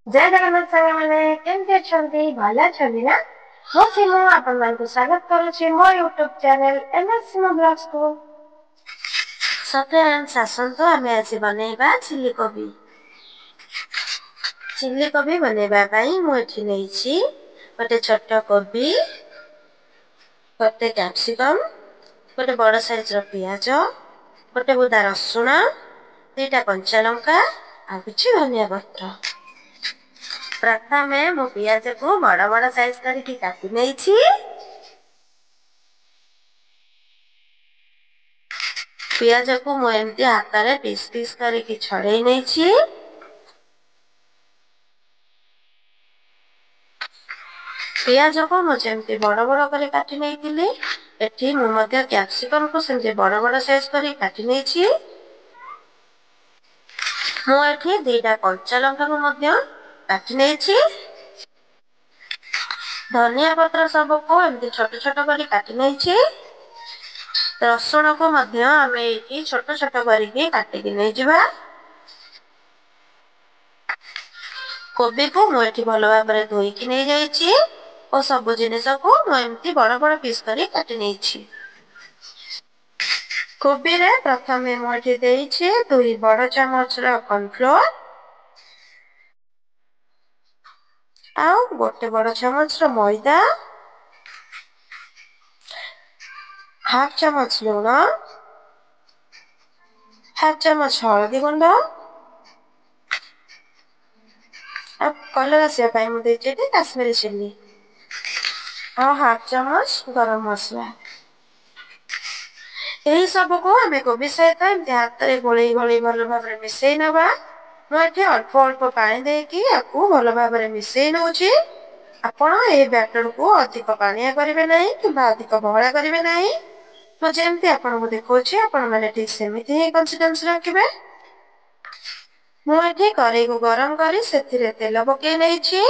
जय जगन्नाथ सागर मैंने केमती अछंती भला अछंती ना मो सिमु आपन मानकु स्वागत करू छी मो YouTube channel MS Simu blogs को सत्यनारायण शासन तो हमें आज बनेबा चिल्ली कोबी बनेबा पई मु एठी नै छी गोटे छोट कोबी गोटे कैप्सिकम गोटे बड़ साइज रो पियाज गोटे बुदा रसुण दुईटा कंचा लंका आ किछि धनिया पत्र प्रथमे मु पियाज को बड़ बड़ साइज करके काटी नै छी। पियाज को मु एमती हाथ रे पीस पीस करके छड़ेई नै छी। पियाज को मु जेमती बड़ बड़ करे काटी नै थिली एठी मु मध्य कैप्सिकम को सेमती बड़ बड़ साइज करके काटी नै छी। मु एठी दुईटा कंचा लंका को मध्य काटी नै छी। धनिया पत्र सब को एमती छोट छोट करी काटी नै छी। रसुण को मध्य आमे एठी छोट छोट करके काटी नै जिबा। कोबी को मु एठी भलो भाबरे धोई कि नै जाई छी ओ सब जिनिस को मु एमती बड़ बड़ पीस करी काटी नै छी। कोबी रे प्रथमे मु एठी देई छी 2 बड़ चमच रो कॉर्नफ्लोर आउ गोटे बड़ चमच रो मैदा हाफ चमच लूण हाफ चमच हळदी गुंड अब कलर आसिया पाई मु देई छी काश्मीरी चिल्ली और हाफ चमच गरम मसला यही सब को हमें कोबी सहित एमती हाथ रे गोळेई गोळेई भलो भाबरे मिसेई नबा। मु एठी अल्प अल्प पानी देकी याकू भलो भाबरे मिसेई नउची। आपण ए बैटर को अधिक पानिया करिवे नाही किबा अधिक बहळा करिवे नाही। मु जेमती आपण को देखौची आपण माने ठीक सेमिति ही कंसिस्टेंसी रखिबे। मु एठी करेई को गरम करी सेथिरे तेल पकेई नै छी।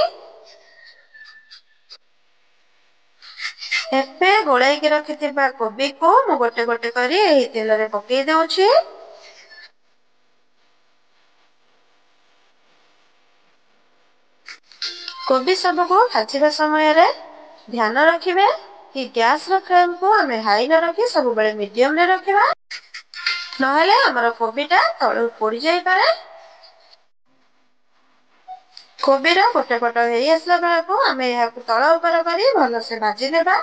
एबे गोळाई के रखिथिबा कोबी को मु गोटे गोटे करी एही तेल रे पकेई देउची। कोबी सब को भाजिबा समय रे ध्यान रखिबे कि गैस रो फ्लेम को हमें हाई न रखी सब बेले मीडियम रे रखिबा नहले हमर कोबीटा तळु पोडी जाई पारे। कोबी रो गोटे पट हेई आसला बेलको हमें याकू तळ ऊपर करी भलो से भाजी नेबा।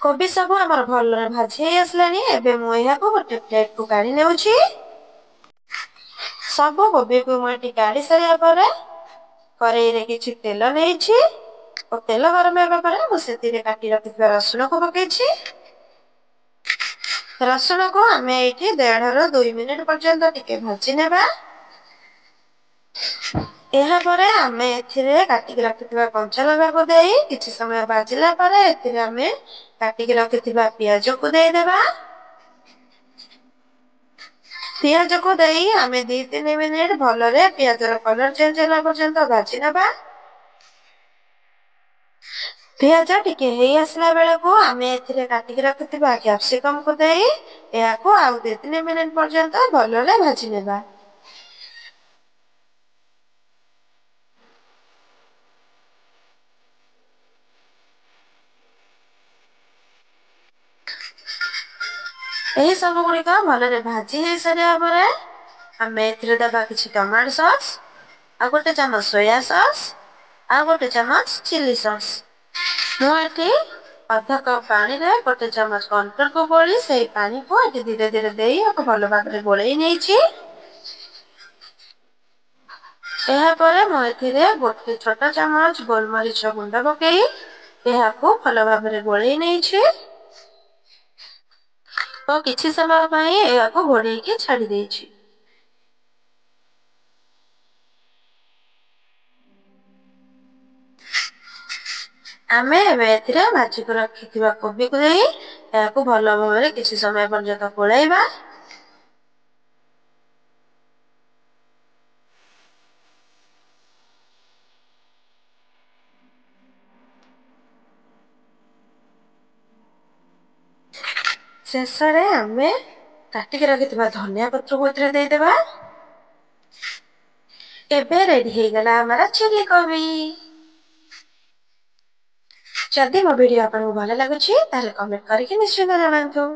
कोबी सब हमर भलो रे भाजी हेई आसलानी एबे मु याकू गोटे प्लेट को काढी नेउची। सब कोबी को मु एठी काढी सारिया पारे करेई रे किछि तेल नेइछि ओ तेल गरम हेबा पारे मु सेतिरे काटी रखिथिबा रसुण को पकेइछि। रसुण को हमें एठी 1.5 ରୁ 2 मिनिट पर्यंत टिके भाजी नेबा। एहा परे हमें एथिरे काटी के रखिथिबा कंचा लंका को देई किछि समय भाजिला पारे एथिरे हमें काटी के रखिथिबा पियाज को देई देबा। पियाज को देई हमें 2-3 मिनिट भलो रे पियाज रो कलर चेंज होला पर्यंत भाजी नेबा। पियाज टिके हेई आसला बेले को हमें एथिरे काटी के रखिथिबा कैप्सिकम को देई याकू आउ 2-3 मिनिट पर्यंत भलो रे भाजी नेबा। एही सब गुडी का भलो रे भाजी हेई सारिया परे हमें एथिरे दबा किछि टमाटो सॉस आ गोटे चमच सोया सॉस आ गोटे चमच चिल्ली सॉस। मु एठी आधा कप पानी रे गोटे चमच कॉर्नफ्लोर को गोली सेही पानी को एठी धीरे धीरे देई याकू भलो भाबरे गोळेई नेइछि। एहा परे मु एथिरे गोटे छोटा चमच गोलमरीच गुंड पकेई याकू भलो भाबरे गोळेई नेइछि ओ किछि समय पई याकू घोडेई के छाडी देइछि। आमे एबे एथिरे भाजी को रखिथिबा कोबी को देई याकू भलो भाबरे किछि समय पर्यंत गोळाइबा। ଶେଷରେ ଆମେ କାଟିକି ରଖିଥିବା ଧନିଆ ପତ୍ରକୁ ଏଥିରେ ଦେଇଦେବା। ଏବେ ରେଡି ହେଇଗଲା ଆମର ଚିଲି କୋବି। ଯଦି ମୋ ଭିଡିଓ ଆପଣଙ୍କୁ ଭଲ ଲାଗୁଛି ତାହେଲେ କମେଣ୍ଟ କରିକି ନିଶ୍ଚିନ୍ତ ଜଣାନ୍ତୁ।